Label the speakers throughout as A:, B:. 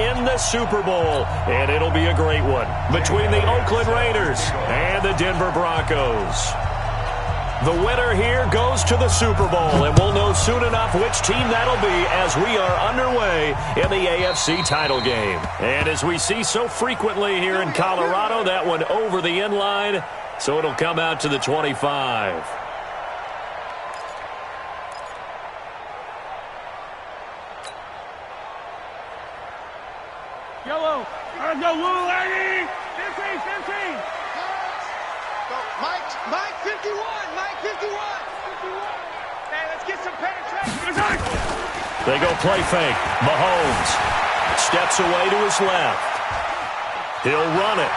A: in the Super Bowl, and it'll be a great one between the Oakland Raiders and the Denver Broncos. The winner here goes to the Super Bowl, and we'll know soon enough which team that'll be as we are underway in the AFC title game. And as we see so frequently here in Colorado, that one over the end line, so it'll come out to the 25.
B: Yellow. Let's go, little lady. 15.
C: Mike 51. Mike 51.
B: Hey, let's get some penetration.
A: They go play fake. Mahomes steps away to his left. He'll run it.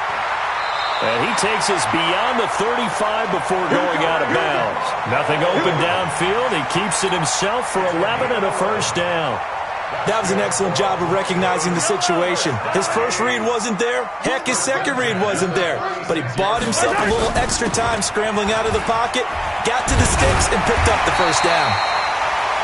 A: And he takes us beyond the 35 before going out of bounds. Nothing open downfield. He keeps it himself for 11 and a first down.
D: That was an excellent job of recognizing the situation. His first read wasn't there. Heck, his second read wasn't there. But he bought himself a little extra time scrambling out of the pocket, got to the sticks, and picked up the first down.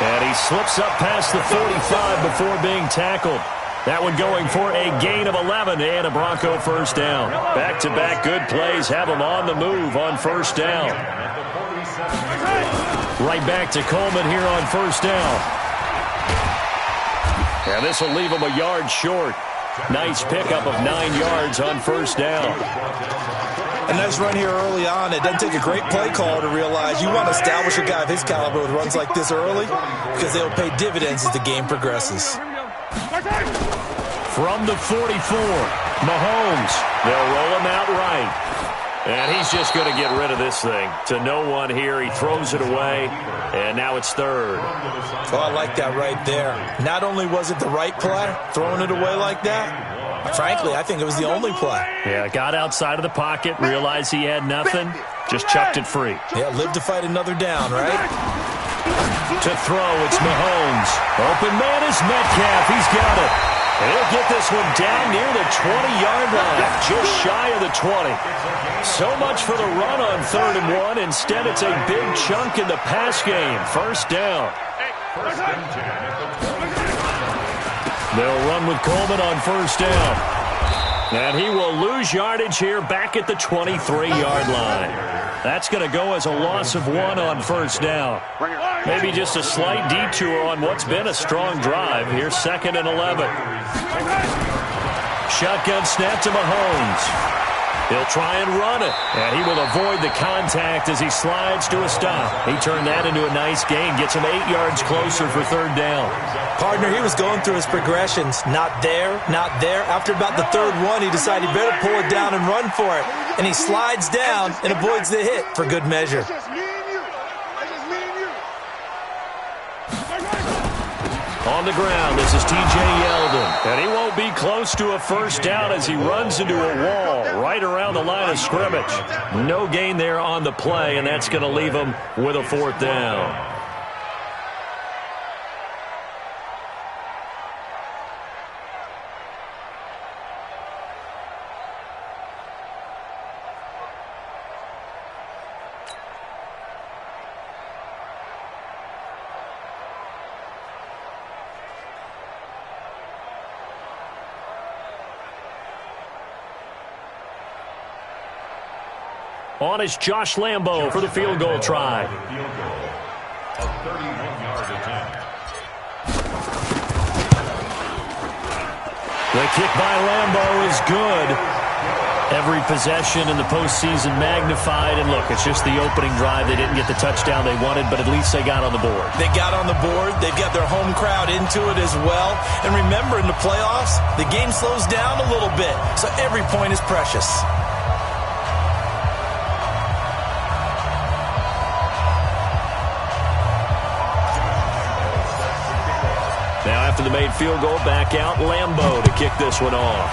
A: And he slips up past the 45 before being tackled. That one going for a gain of 11 and a Bronco first down. Back-to-back good plays have him on the move on first down. Right back to Coleman here on first down. And this will leave him a yard short. Nice pickup of 9 yards on first down.
D: A nice run here early on. It doesn't take a great play call to realize you want to establish a guy of his caliber with runs like this early because they'll pay dividends as the game progresses.
A: From the 44, Mahomes. They'll roll him out right. And he's just going to get rid of this thing. To no one here. He throws it away. And now it's third.
D: Oh, I like that right there. Not only was it the right play, throwing it away like that, frankly, I think it was the only play.
A: Yeah, got outside of the pocket, realized he had nothing, just chucked it free.
D: Yeah, live to fight another down, right?
A: To throw, it's Mahomes. Open man is Metcalf. He's got it. And he'll get this one down near the 20-yard line, just shy of the 20. So much for the run on 3rd and 1. Instead, it's a big chunk in the pass game. First down. They'll run with Coleman on first down. And he will lose yardage here back at the 23-yard line. That's going to go as a loss of 1 on first down. Maybe just a slight detour on what's been a strong drive. Here's 2nd and 11. Shotgun snap to Mahomes. He'll try and run it, and he will avoid the contact as he slides to a stop. He turned that into a nice gain, gets him 8 yards closer for 3rd down.
D: Partner, he was going through his progressions. Not there, not there. After about the 3rd one, he decided he better pull it down and run for it. And he slides down and avoids the hit for good measure.
A: On the ground, this is T.J. Yeldon. And he won't be close to a first down as he runs into a wall right around the line of scrimmage. No gain there on the play, and that's going to leave him with a 4th down. On is Josh Lambo for the field goal try. The kick by Lambo is good. Every possession in the postseason magnified. And look, it's just the opening drive. They didn't get the touchdown they wanted, but at least they got on the board.
D: They got on the board. They've got their home crowd into it as well. And remember, in the playoffs, the game slows down a little bit. So every point is precious.
A: Now after the made field goal, back out Lambo to kick this one off.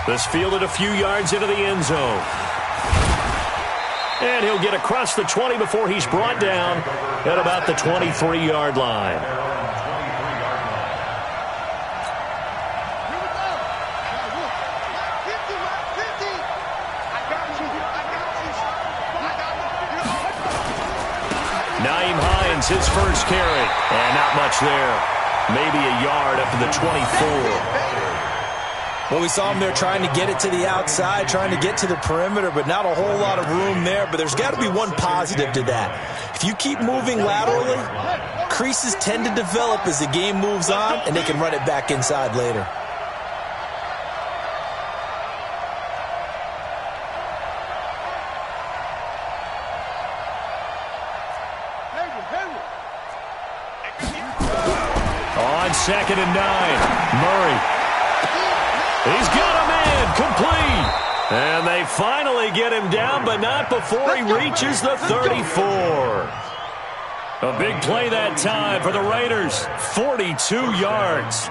A: This fielded a few yards into the end zone. And he'll get across the 20 before he's brought down at about the 23-yard line. His first carry, and not much there. maybe a yard up to the 24.
D: Well, we saw him there trying to get it to the outside, trying to get to the perimeter, but not a whole lot of room there. But there's got to be one positive to that. If you keep moving laterally, creases tend to develop as the game moves on, and they can run it back inside later.
A: On 2nd and 9, Murray. He's got him in, complete. And they finally get him down, but not before he reaches the 34. A big play that time for the Raiders, 42 yards.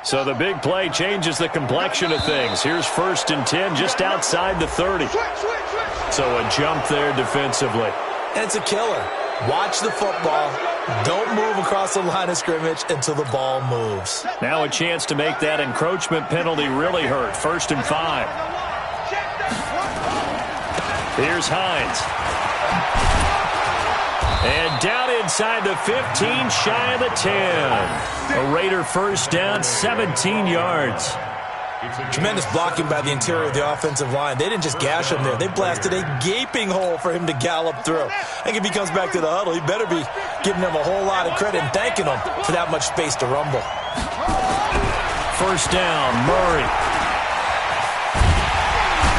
A: So the big play changes the complexion of things. Here's 1st and 10 just outside the 30. So a jump there defensively.
D: And it's a killer. Watch the football. Don't move across the line of scrimmage until the ball moves.
A: Now a chance to make that encroachment penalty really hurt. 1st and 5. Here's Hines. And down inside the 15, shy of the 10. A Raider 1st down, 17 yards.
D: Tremendous blocking by the interior of the offensive line. They didn't just gash him there. They blasted a gaping hole for him to gallop through. I think if he comes back to the huddle, he better be giving them a whole lot of credit and thanking them for that much space to rumble.
A: 1st down, Murray.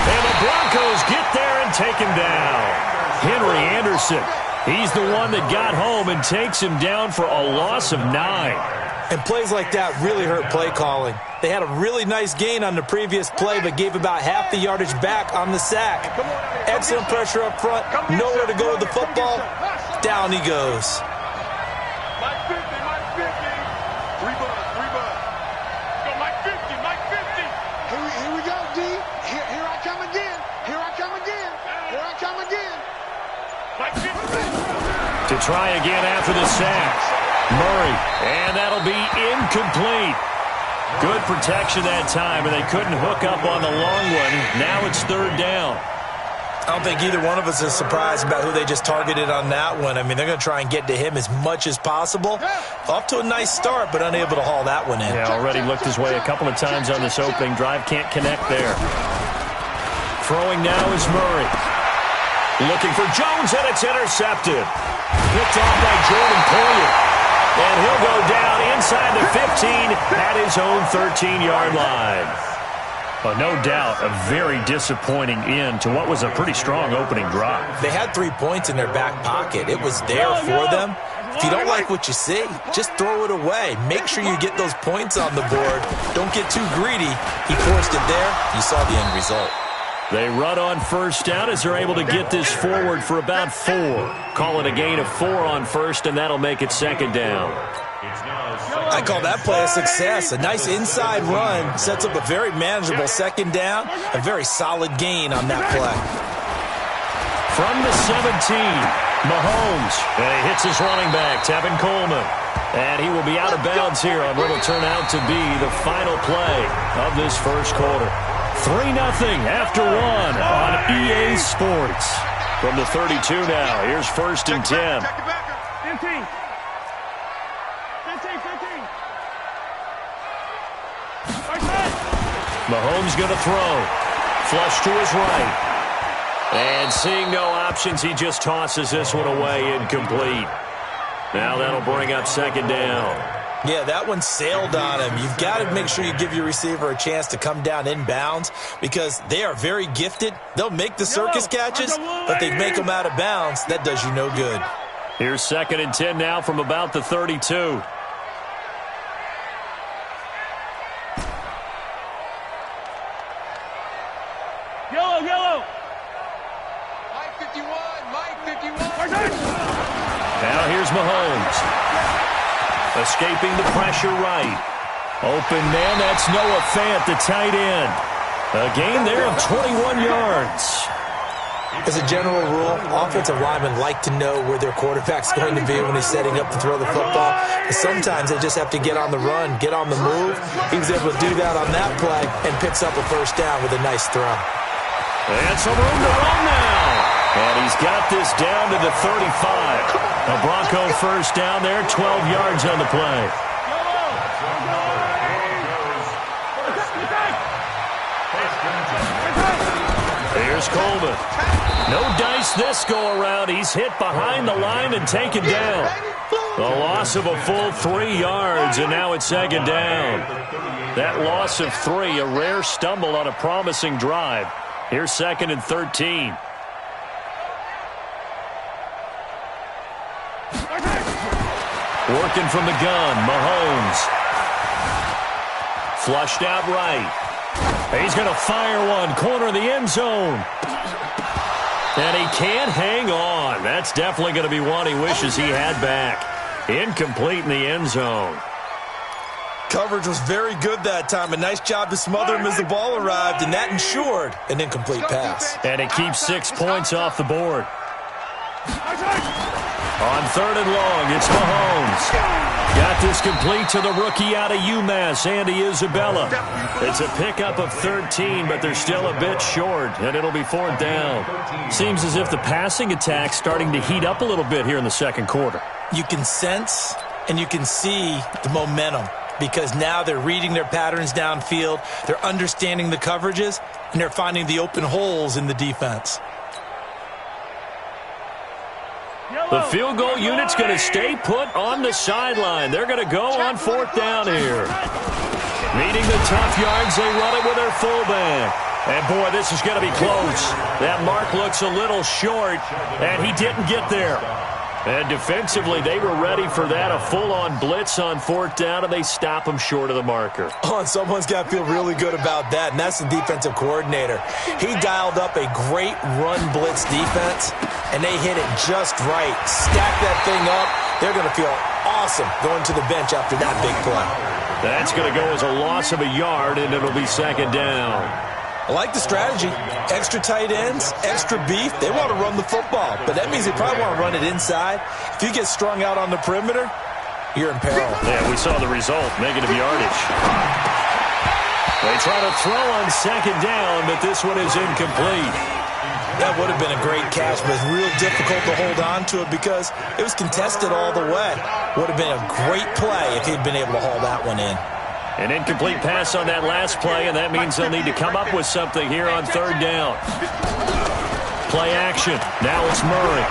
A: And the Broncos get there and take him down. Henry Anderson, he's the one that got home and takes him down for a loss of 9.
D: And plays like that really hurt play calling. They had a really nice gain on the previous play, but gave about half the yardage back on the sack. Excellent pressure up front. Nowhere to go with the football. Down he goes.
B: Mike 50, Mike 50. Rebut. Go Mike 50, Mike 50.
C: Here we go, D. Here I come again. Here I come again. Here I come again.
B: Mike 50.
A: To try again after the sack. Murray, and that'll be incomplete. Good protection that time, and they couldn't hook up on the long one. Now it's 3rd down.
D: I don't think either one of us is surprised about who they just targeted on that one. I mean, they're going to try and get to him as much as possible. Off to a nice start, but unable to haul that one in.
A: Yeah, already looked his way a couple of times on this opening drive. Can't connect there. Throwing now is Murray. Looking for Jones, and it's intercepted. Picked off by Jordan Poyer. And he'll go down inside the 15 at his own 13-yard line. No doubt a very disappointing end to what was a pretty strong opening drive.
D: They had 3 points in their back pocket. It was there for them. If you don't like what you see, just throw it away. Make sure you get those points on the board. Don't get too greedy. He forced it there. You saw the end result.
A: They run on 1st down as they're able to get this forward for about 4. Call it a gain of 4 on 1st, and that'll make it 2nd down.
D: I call that play a success. A nice inside run sets up a very manageable 2nd down. A very solid gain on that play.
A: From the 17, Mahomes. And he hits his running back, Tevin Coleman. And he will be out of bounds here on what will turn out to be the final play of this first quarter. 3-0 after 1 on EA Sports. From the 32 now, here's 1st and 10.
B: Check it back. 15. 15.
A: Mahomes going to throw. Flush to his right. And seeing no options, he just tosses this one away incomplete. Now that'll bring up 2nd down.
D: Yeah, that one sailed on him. You've got to make sure you give your receiver a chance to come down inbounds because they are very gifted. They'll make the circus catches, but they make them out of bounds. That does you no good.
A: Here's 2nd and 10 now from about the 32.
B: Yellow.
C: Mike 51.
A: Now here's Mahomes. Escaping the pressure right. Open man, that's Noah Fant, the tight end. A gain there of 21 yards.
D: As a general rule, offensive linemen like to know where their quarterback's going to be when he's setting up to throw the football. But sometimes they just have to get on the run, get on the move. He was able to do that on that play and picks up a 1st down with a nice throw.
A: And some room to run now. And he's got this down to the 35. A Bronco first down there, 12 yards on the play. Here's Coleman. No dice this go-around. He's hit behind the line and taken down. A loss of a full 3 yards, and now it's second down. That loss of 3, a rare stumble on a promising drive. Here's second and 13. Working from the gun, Mahomes. Flushed out right. He's going to fire one, corner of the end zone. And he can't hang on. That's definitely going to be one he wishes he had back. Incomplete in the end zone.
D: Coverage was very good that time. A nice job to smother him as the ball arrived, and that ensured an incomplete pass.
A: And it keeps 6 points off the board. On third and long, it's Mahomes. Got this complete to the rookie out of UMass, Andy Isabella. It's a pickup of 13, but they're still a bit short, and it'll be fourth down. Seems as if the passing attack's starting to heat up a little bit here in the second quarter.
D: You can sense and you can see the momentum because now they're reading their patterns downfield, they're understanding the coverages, and they're finding the open holes in the defense.
A: The field goal unit's going to stay put on the sideline. They're going to go on fourth down here. Meeting the tough yards, they run it with their fullback. And, boy, this is going to be close. That mark looks a little short, and he didn't get there. And defensively, they were ready for that, a full-on blitz on fourth down, and they stop him short of the marker.
D: Oh, and someone's got to feel really good about that, and that's the defensive coordinator. He dialed up a great run blitz defense, and they hit it just right. Stack that thing up. They're going to feel awesome going to the bench after that big play.
A: That's going to go as a loss of a yard, and it'll be second down.
D: I like the strategy. Extra tight ends, extra beef. They want to run the football, but that means they probably want to run it inside. If you get strung out on the perimeter, you're in peril.
A: Yeah, we saw the result, negative yardage. They try to throw on second down, but this one is incomplete.
D: That would have been a great catch, but it's real difficult to hold on to it because it was contested all the way. Would have been a great play if he'd been able to haul that one in.
A: An incomplete pass on that last play, and that means they'll need to come up with something here on third down. Play action. Now it's Murray.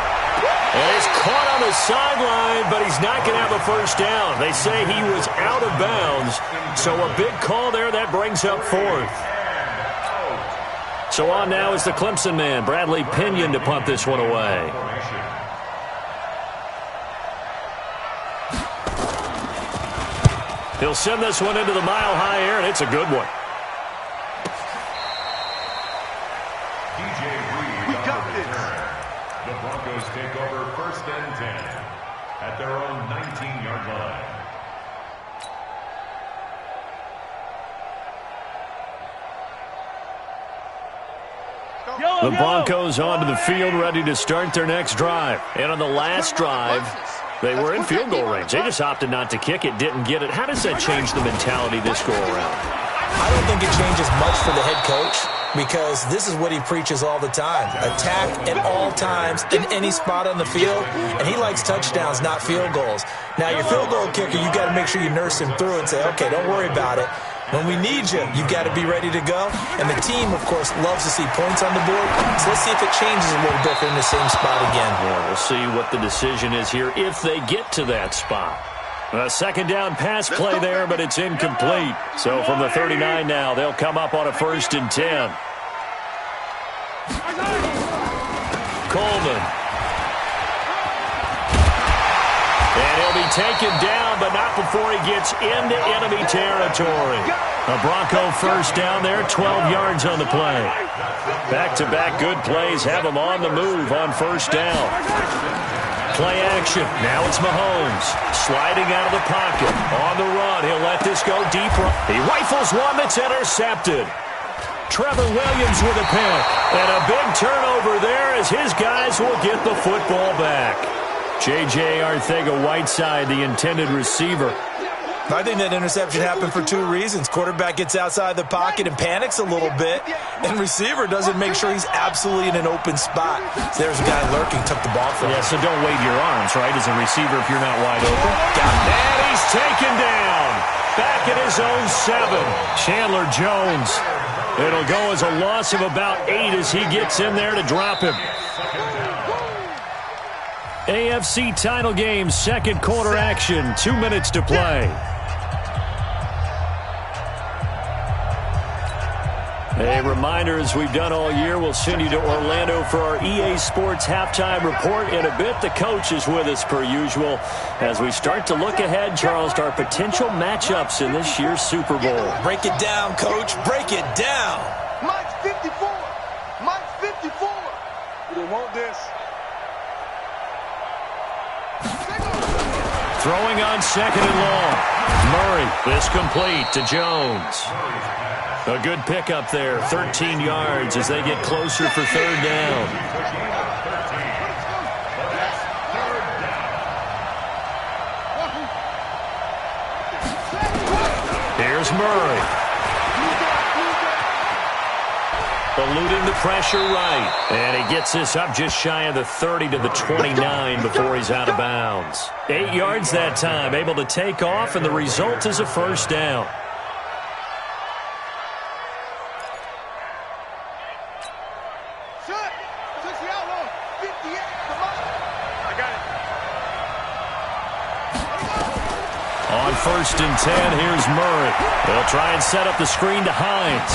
A: And he's caught on the sideline, but he's not going to have a first down. They say he was out of bounds, so a big call there. That brings up fourth. So on now is the Clemson man, Bradley Pinion, to punt this one away. He'll send this one into the mile-high air, and it's a good one.
B: We got this.
E: The Broncos take over first and 10 at their own 19-yard line.
A: The Broncos onto the field, ready to start their next drive. And on the last drive, they were in field goal range. They just opted not to kick it, didn't get it. How does that change the mentality this go-around?
D: I don't think it changes much for the head coach because this is what he preaches all the time. Attack at all times in any spot on the field, and he likes touchdowns, not field goals. Now, your field goal kicker, you got to make sure you nurse him through and say, okay, don't worry about it. When we need you, you've got to be ready to go. And the team, of course, loves to see points on the board. So let's see if it changes a little bit. They're in the same spot again.
A: Yeah, we'll see what the decision is here if they get to that spot. A second down pass play there, but it's incomplete. So from the 39 now, they'll come up on a first and 10. Coleman. And he'll be taken down, but not before he gets into enemy territory. A Bronco first down there, 12 yards on the play. Back-to-back good plays have him on the move on first down. Play action. Now it's Mahomes. Sliding out of the pocket. On the run. He'll let this go deeper. He rifles one that's intercepted. Trevor Williams with a pick. And a big turnover there as his guys will get the football back. J.J. Arcega-Whiteside, the intended receiver.
D: I think that interception happened for two reasons. Quarterback gets outside the pocket and panics a little bit, and receiver doesn't make sure he's absolutely in an open spot. So there's a guy lurking, took the ball from him.
A: Yeah, so don't wave your arms, right, as a receiver if you're not wide open. And he's taken down. Back at his own 7. Chandler Jones. It'll go as a loss of about 8 as he gets in there to drop him. AFC title game, second quarter action, 2 minutes to play. A reminder, as we've done all year, we'll send you to Orlando for our EA Sports halftime report in a bit. The coach is with us per usual as we start to look ahead, Charles, to our potential matchups in this year's Super Bowl.
D: Break it down, Coach. Break it down.
C: Mike's 54. Mike's 54. We didn't want this.
A: Throwing on second and long. Murray is complete to Jones. A good pickup there, 13 yards as they get closer for third down. Here's Murray. Eluding the pressure right. And he gets this up just shy of the 30 to the 29 before he's out of bounds. 8 yards that time, able to take off, and the result is a first down. On first and 10, here's Murray. They'll try and set up the screen to Hines.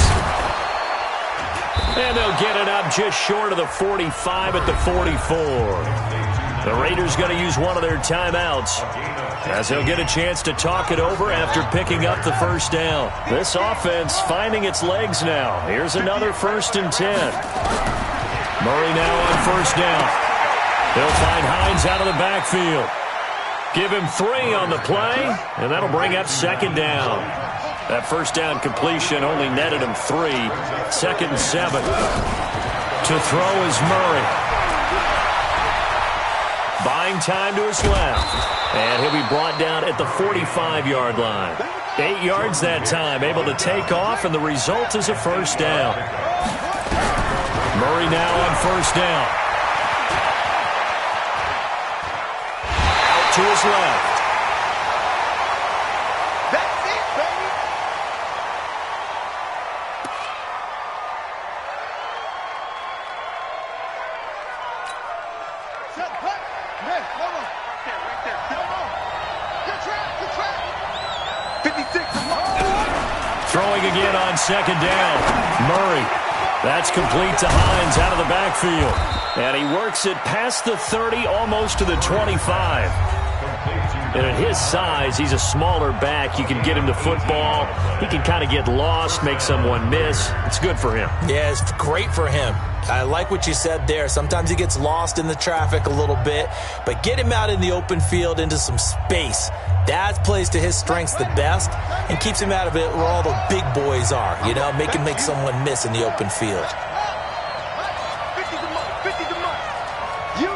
A: And they'll get it up just short of the 45 at the 44. The Raiders going to use one of their timeouts as they'll get a chance to talk it over after picking up the first down. This offense finding its legs now. Here's another first and 10. Murray now on first down. They'll find Hines out of the backfield. Give him 3 on the play, and that'll bring up second down. That first down completion only netted him 3. Second and 7. To throw is Murray. Buying time to his left. And he'll be brought down at the 45-yard line. 8 yards that time, able to take off, and the result is a first down. Murray now on first down. To his left.
C: That's it, baby. Set the play. Hey, hold on. Right there. Hold on. Good track. 56.
A: Throwing again on second down. Murray. That's complete to Hines out of the backfield. And he works it past the 30, almost to the 25. And at his size, he's a smaller back. You can get him to football. He can kind of get lost, make someone miss. It's good for him.
D: Yeah, it's great for him. I like what you said there. Sometimes he gets lost in the traffic a little bit, but get him out in the open field into some space. That plays to his strengths the best and keeps him out of it where all the big boys are, you know, make someone miss in the open field.
C: 50 to Mike. 50 to Mike. You.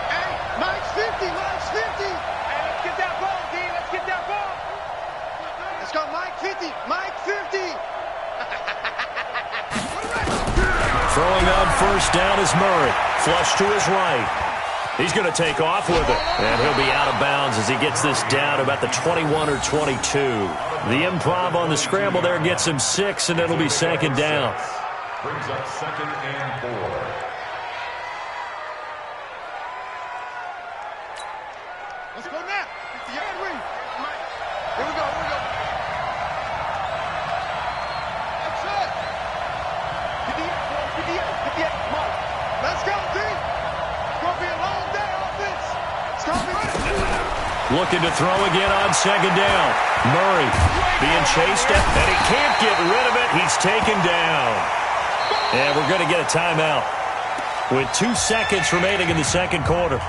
C: Hey, Mike's 50. Mike's 50. Hey, let's get that ball, D. Let's get that ball. Let's go, Mike 50. Mike 50.
A: Throwing on first down is Murray. Flush to his right. He's going to take off with it. And he'll be out of bounds as he gets this down about the 21 or 22. The improv on the scramble there gets him 6, and it'll be second down.
E: Brings up second and 4.
C: Let's go now. Here we go. That's it. 58. Mike. Let's go, D. It's going to be a long day offense. It's going to be
A: Looking to throw again on second down. Murray being chased up, and he can't get rid of it. He's taken down. And we're going to get a timeout with 2 seconds remaining in the second quarter.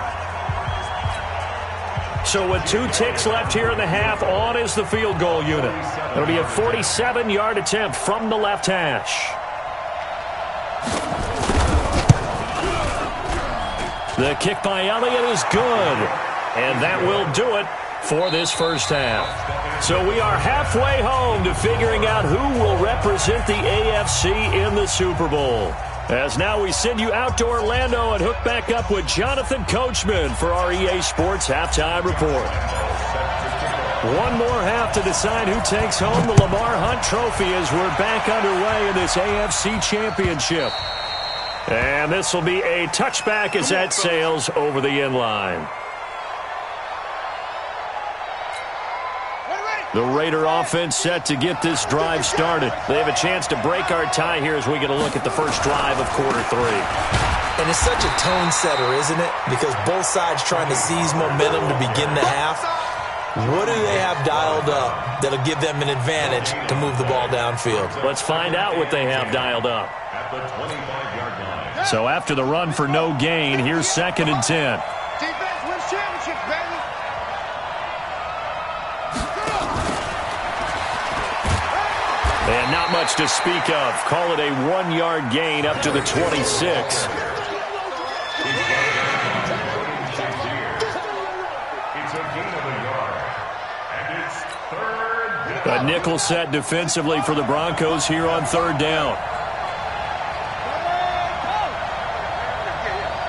A: So with 2 ticks left here in the half, on is the field goal unit. It'll be a 47-yard attempt from the left hash. The kick by Elliott is good. And that will do it. for this first half. So we are halfway home to figuring out who will represent the AFC in the Super Bowl. As now we send you out to Orlando and hook back up with Jonathan Coachman for our EA Sports Halftime Report. One more half to decide who takes home the Lamar Hunt Trophy as we're back underway in this AFC Championship. And this will be a touchback as that sails over the end line. The Raider offense set to get this drive started. They have a chance to break our tie here as we get a look at the first drive of quarter 3.
D: And it's such a tone setter, isn't it? Because both sides trying to seize momentum to begin the half. What do they have dialed up that'll give them an advantage to move the ball downfield?
A: Let's find out what they have dialed up.
E: At the 25-yard line.
A: So after the run for no gain, here's 2nd and 10.
C: Defense wins championships, baby.
A: And not much to speak of. Call it a 1-yard gain up to the 26. A nickel set defensively for the Broncos here on 3rd down.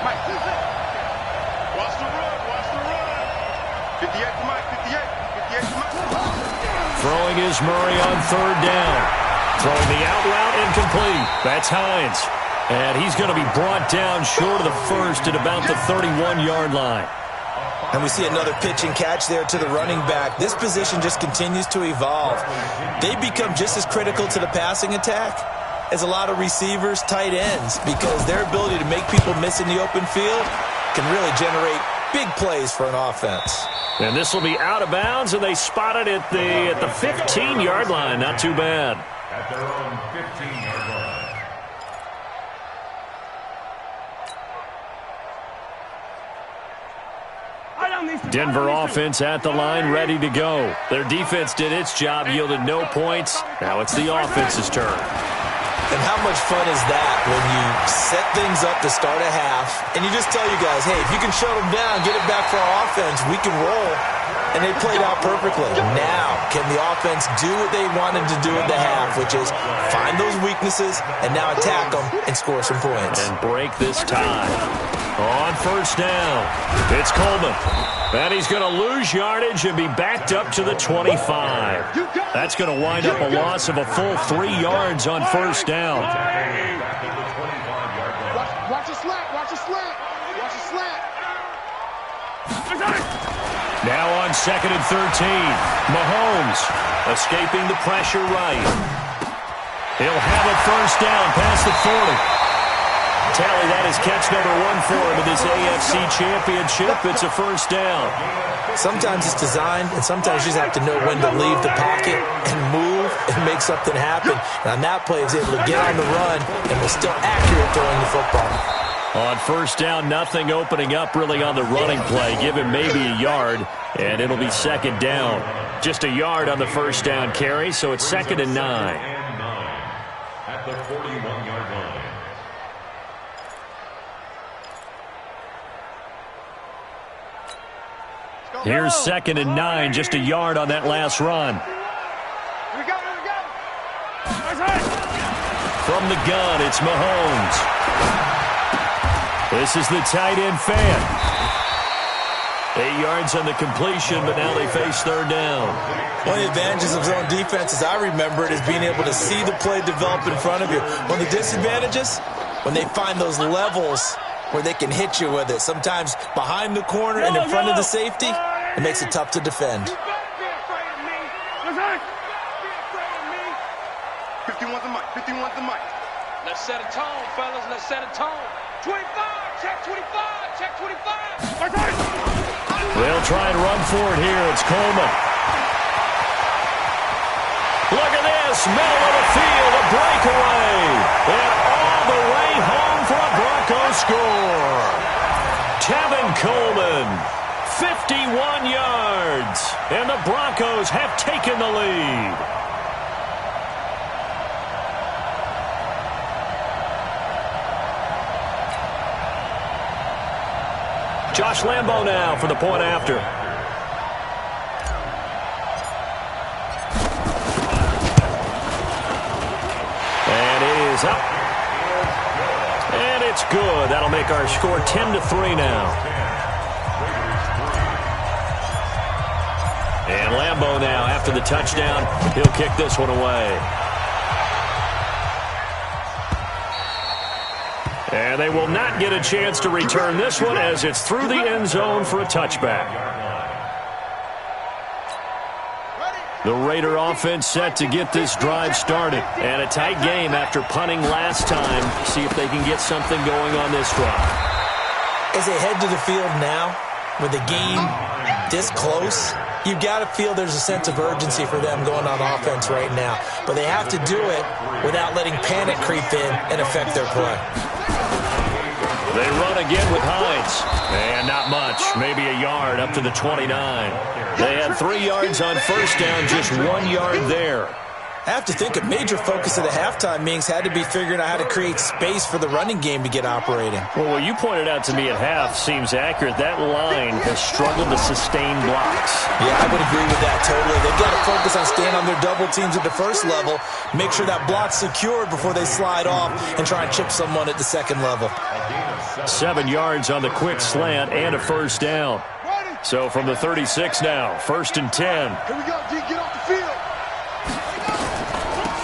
B: Watch the run. Watch the run. 58 to Mike. 58 to Mike.
A: Throwing is Murray on 3rd down. Throwing the out route incomplete. That's Hines. And he's going to be brought down short of the first at about the 31-yard line.
D: And we see another pitch and catch there to the running back. This position just continues to evolve. They become just as critical to the passing attack as a lot of receivers, tight ends, because their ability to make people miss in the open field can really generate big plays for an offense.
A: And this will be out of bounds, and they spot it at the 15-yard line. Not too bad.
E: At their own 15-yard line.
A: Denver offense at the line, ready to go. Their defense did its job, yielded no points. Now it's the offense's turn.
D: And how much fun is that when you set things up to start a half, and you just tell you guys, hey, if you can shut them down, get it back for our offense, we can roll. And they played out perfectly. Now, can the offense do what they wanted to do at the half, which is find those weaknesses and now attack them and score some points.
A: And break this tie. On 1st down, it's Coleman. And he's going to lose yardage and be backed up to the 25. That's going to wind up a loss of a full 3 yards on 1st down.
C: Watch a slant. Watch a slant. Watch a slant.
A: Now on 2nd and 13, Mahomes escaping the pressure right. He'll have a 1st down past the 40. Tally, that is catch number 1 for him in this AFC Championship. It's a 1st down.
D: Sometimes it's designed, and sometimes you just have to know when to leave the pocket and move and make something happen. And on that play, he was able to get on the run and was still accurate throwing the football.
A: On 1st down, nothing opening up really on the running play. Give him maybe a yard, and it'll be 2nd down. Just a yard on the 1st down carry, so it's 2nd and 9.
E: At the 41-yard line.
A: Here's 2nd and 9, just a yard on that last run.
C: Here we go. Here we go.
A: From the gun, it's Mahomes. This is the tight end fan. 8 yards on the completion, but now they face 3rd down.
D: One of the advantages of zone defense, as I remember it, is being able to see the play develop in front of you. One of the disadvantages, when they find those levels where they can hit you with it. Sometimes behind the corner and in front of the safety, it makes it tough to defend.
B: 51's the mic. 51's the mic.
C: Let's set a tone, fellas. Let's set a tone. 25. Check 25. Check 25.
A: They'll try and run for it here. It's Coleman. Look at this. Middle of the field. A breakaway. And all the way home for a Broncos score. Tevin Coleman. 51 yards. And the Broncos have taken the lead. Josh Lambo now for the point after. is up. And it's good. That'll make our score 10-3 now. And Lambeau now, after the touchdown, he'll kick this one away. And they will not get a chance to return this one as it's through the end zone for a touchback. The Raider offense set to get this drive started. And a tight game after punting last time. See if they can get something going on this drive.
D: As they head to the field now, with the game this close, you've got to feel there's a sense of urgency for them going on offense right now. But they have to do it without letting panic creep in and affect their play.
A: They run again with Hines. And not much. Maybe a yard up to the 29. They had 3 yards on first down, just 1 yard there.
D: I have to think a major focus of the halftime meetings had to be figuring out how to create space for the running game to get operating.
A: Well, what you pointed out to me at half seems accurate. That line has struggled to sustain blocks.
D: Yeah, I would agree with that totally. They've got to focus on staying on their double teams at the first level, make sure that block's secured before they slide off and try and chip someone at the second level.
A: 7 yards on the quick slant and a first down. So from the 36 now, 1st and 10.
C: Here we go, D. Get off the field.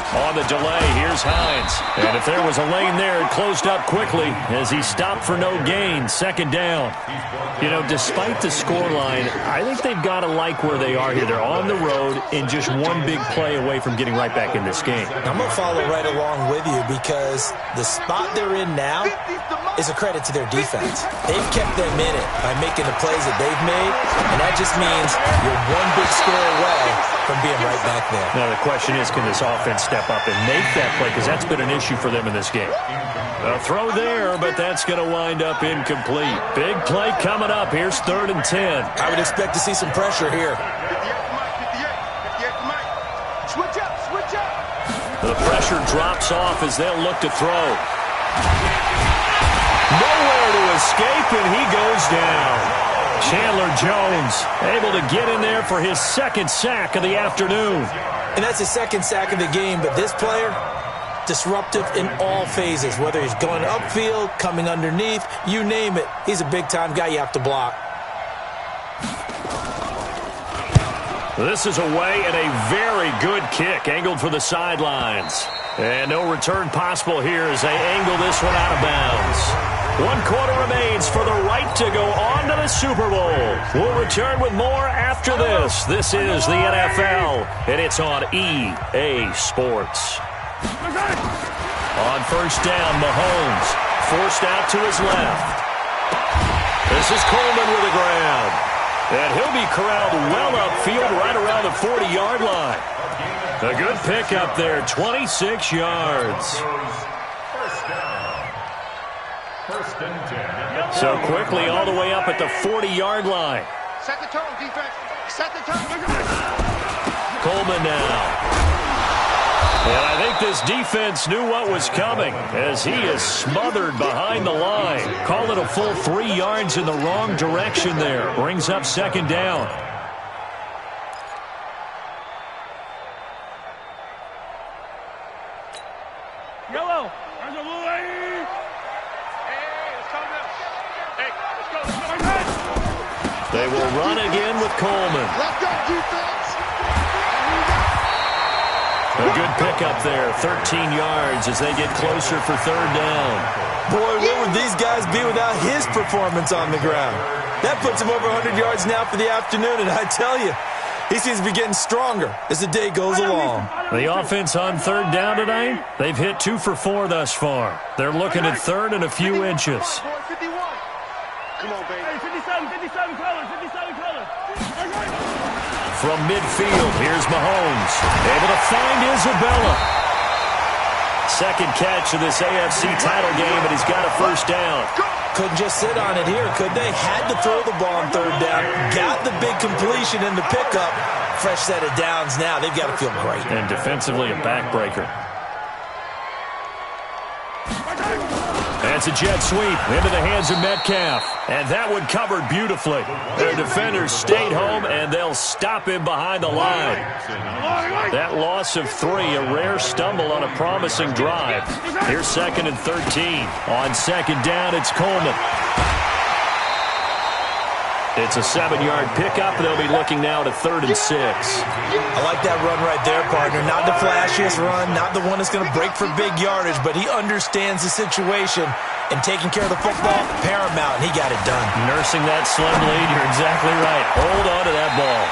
A: On the delay, here's Hines. And if there was a lane there, it closed up quickly as he stopped for no gain. 2nd down. You know, despite the scoreline, I think they've got to like where they are here. They're on the road and just one big play away from getting right back in this game.
D: I'm going to follow right along with you because the spot they're in now is a credit to their defense. They've kept them in it by making the plays that they've made, and that just means you're one big score away from being right back there.
A: Now the question is, can this offense step up and make that play? Because that's been an issue for them in this game. A throw there, but that's going to wind up incomplete. Big play coming up. Here's 3rd and 10.
D: I would expect to see some pressure here.
C: 58 to Mike. Switch up, switch up.
A: The pressure drops off as they'll look to throw. Nowhere to escape, and he goes down. Chandler Jones able to get in there for his 2nd sack of the afternoon.
D: And that's his 2nd sack of the game, but this player, disruptive in all phases, whether he's going upfield, coming underneath, you name it. He's a big-time guy you have to block.
A: This is away and a very good kick, angled for the sidelines. And no return possible here as they angle this one out of bounds. 1 quarter remains for the right to go on to the Super Bowl. We'll return with more after this. This is the NFL, and it's on EA Sports. On first down, Mahomes forced out to his left. This is Coleman with the ground. And he'll be corralled well upfield right around the 40-yard line. A good pickup there, 26 yards. So quickly all the way up at the 40-yard line.
C: Set the tone, defense. Set the tone.
A: Coleman now. And I think this defense knew what was coming as he is smothered behind the line. Call it a full 3 yards in the wrong direction there. Brings up 2nd down.
B: Yellow. There's a blue lane. Hey, let's come up. Hey, let's go.
A: They will run again with Coleman.
C: Let's go, defense.
A: A good pickup there, 13 yards as they get closer for 3rd down.
D: Boy, where would these guys be without his performance on the ground? That puts him over 100 yards now for the afternoon, and I tell you, he seems to be getting stronger as the day goes along.
A: The offense on 3rd down tonight, they've hit 2 for 4 thus far. They're looking at 3rd and a few inches.
C: 51. Come on, baby.
B: Hey, 57 colors.
A: From midfield, here's Mahomes. Able to find Isabella. 2nd catch of this AFC title game, and he's got a first down.
D: Couldn't just sit on it here, could they? Had to throw the ball on 3rd down. Got the big completion in the pickup. Fresh set of downs now. They've got to feel great.
A: And defensively, a backbreaker. And That's a jet sweep into the hands of Metcalf. And that one covered beautifully. Their defenders stayed home, and they'll stop him behind the line. That loss of 3, a rare stumble on a promising drive. Here's 2nd and 13. On 2nd down, it's Coleman. It's a 7-yard pickup. They'll be looking now to 3rd and 6.
D: I like that run right there, partner. Not the flashiest run, not the one that's going to break for big yardage, but he understands the situation, and taking care of the football, paramount, and he got it done.
A: Nursing that slim lead, you're exactly right. Hold on to that ball.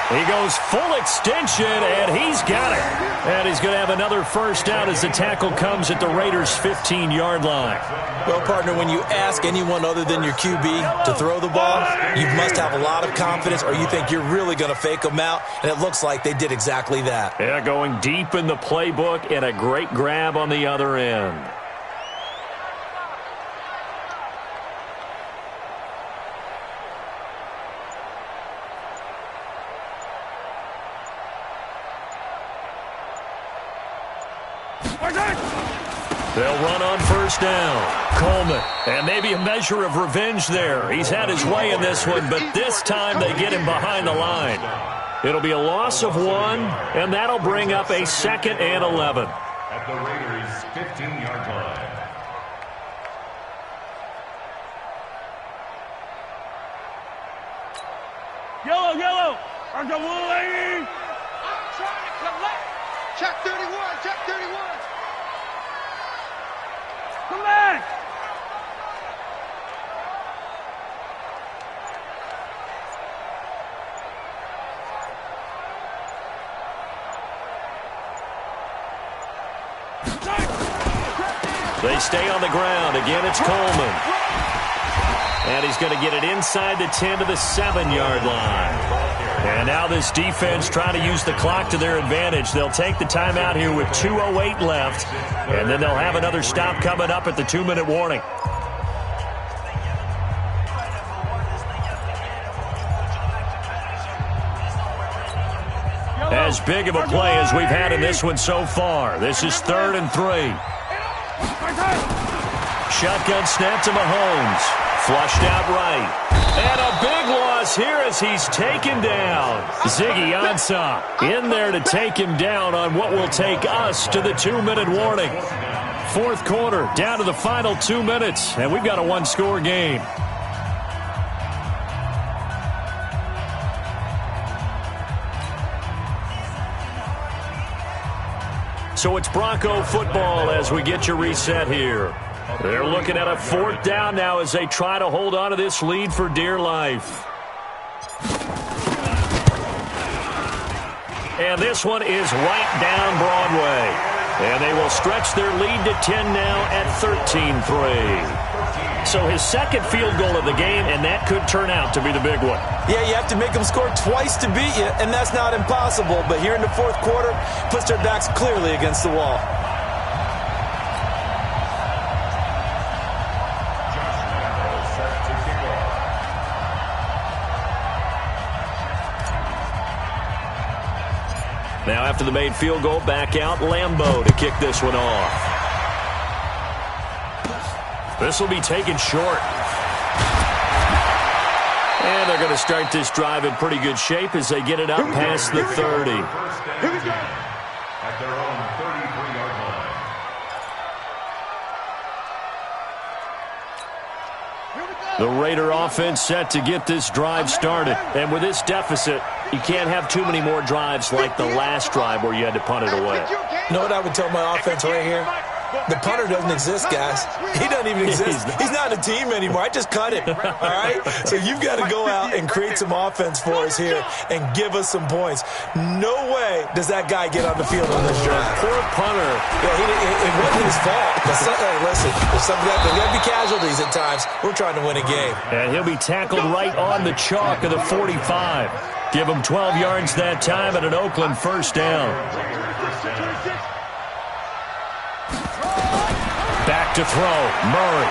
A: He goes full extension, and he's got it. And he's going to have another first down as the tackle comes at the Raiders' 15-yard line.
D: Well, partner, when you ask anyone other than your QB to throw the ball, you must have a lot of confidence, or you think you're really going to fake them out, and it looks like they did exactly that.
A: Yeah, going deep in the playbook, and a great grab on the other end. They'll run on first down. Coleman, and maybe a measure of revenge there. He's had his way in this one, but this time they get him behind the line. It'll be a loss of 1, and that'll bring up a 2nd and 11.
E: At the Raiders' 15-yard line.
B: Yellow, yellow. There's a little lady.
C: I'm trying to collect. Check 31, check 31.
B: Come back.
A: They stay on the ground. Again, it's Coleman. And he's going to get it inside the 10 to the 7-yard line. And now this defense trying to use the clock to their advantage. They'll take the timeout here with 2:08 left. And then they'll have another stop coming up at the 2-minute warning. As big of a play as we've had in this one so far. This is 3rd and 3. Shotgun snap to Mahomes. Flushed out right. And a big loss here as he's taken down. Ziggy Ansah in there to take him down on what will take us to the 2-minute warning. 4th quarter, down to the final 2 minutes, and we've got a 1-score game. So it's Bronco football as we get you reset here. They're looking at a 4th down now as they try to hold on to this lead for dear life. And this one is right down Broadway. And they will stretch their lead to 10 now at 13-3. So his 2nd field goal of the game, and that could turn out to be the big one.
D: Yeah, you have to make them score twice to beat you, and that's not impossible. But here in the 4th quarter, puts their backs clearly against the wall.
A: Now after the made field goal, back out Lambeau to kick this one off. This will be taken short. And they're going to start this drive in pretty good shape as they get it up past the 30.
E: At their own 33-yard line.
A: The Raider offense set to get this drive started. And with this deficit, you can't have too many more drives like the last drive where you had to punt it away.
D: You know what I would tell my offense right here? The punter doesn't exist, guys. He doesn't even exist. He's not a team anymore. I just cut him, all right? So you've got to go out and create some offense for us here and give us some points. No way does that guy get on the field on this drive.
A: Poor punter.
D: Yeah, it wasn't his fault. Hey, listen, there's got to be casualties at times. We're trying to win a game.
A: And he'll be tackled right on the chalk of the 45. Give him 12 yards that time at an Oakland first down. Back to throw, Murray.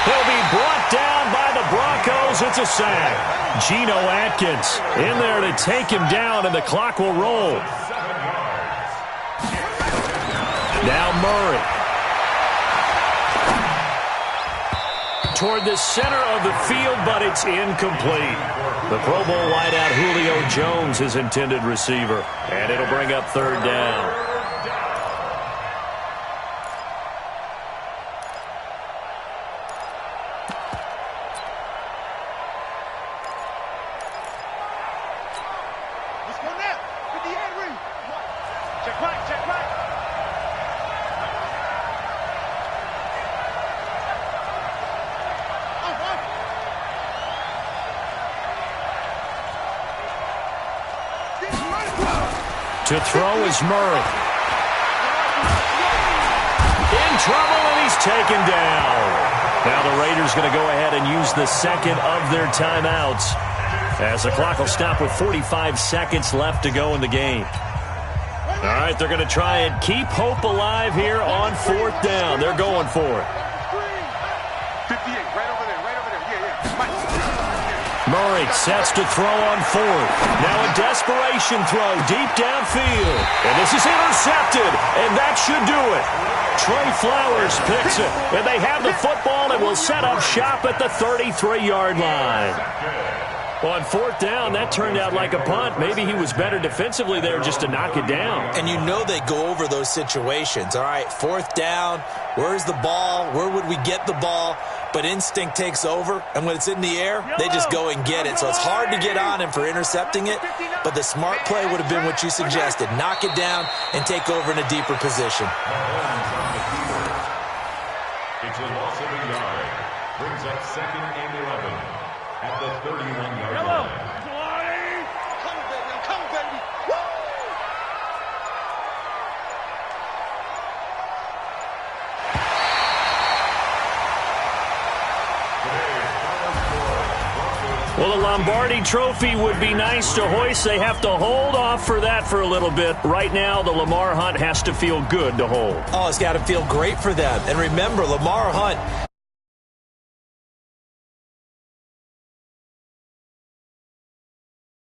A: He'll be brought down by the Broncos. It's a sack. Geno Atkins in there to take him down, and the clock will roll. Now Murray. Toward the center of the field, but it's incomplete. The Pro Bowl wideout Julio Jones, his intended receiver. And it'll bring up third down. To throw is Murray. In trouble, and he's taken down. Now the Raiders going to go ahead and use the second of their timeouts, as the clock will stop with 45 seconds left to go in the game. All right, they're going to try and keep hope alive here on fourth down. They're going for it.
B: 58, right over there, yeah.
A: Murray sets to throw on fourth. Now a desperation throw deep downfield. And this is intercepted, and that should do it. Trey Flowers picks it, and they have the football and will set up shop at the 33-yard line. On fourth down, that turned out like a punt. Maybe he was better defensively there just to knock it down.
D: And you know they go over those situations. All right, fourth down, where's the ball? Where would we get the ball? But instinct takes over, and when it's in the air, they just go and get it. So it's hard to get on him for intercepting it, but the smart play would have been what you suggested. Knock it down and take over in a deeper position.
E: It's a loss of a yard. Brings up second and 11 at the 31-yard line.
C: Come, baby. Woo!
A: Well, the Lombardi Trophy would be nice to hoist. They have to hold off for that for a little bit. Right now, the Lamar Hunt has to feel good to hold.
D: Oh, it's got to feel great for them. And remember, Lamar Hunt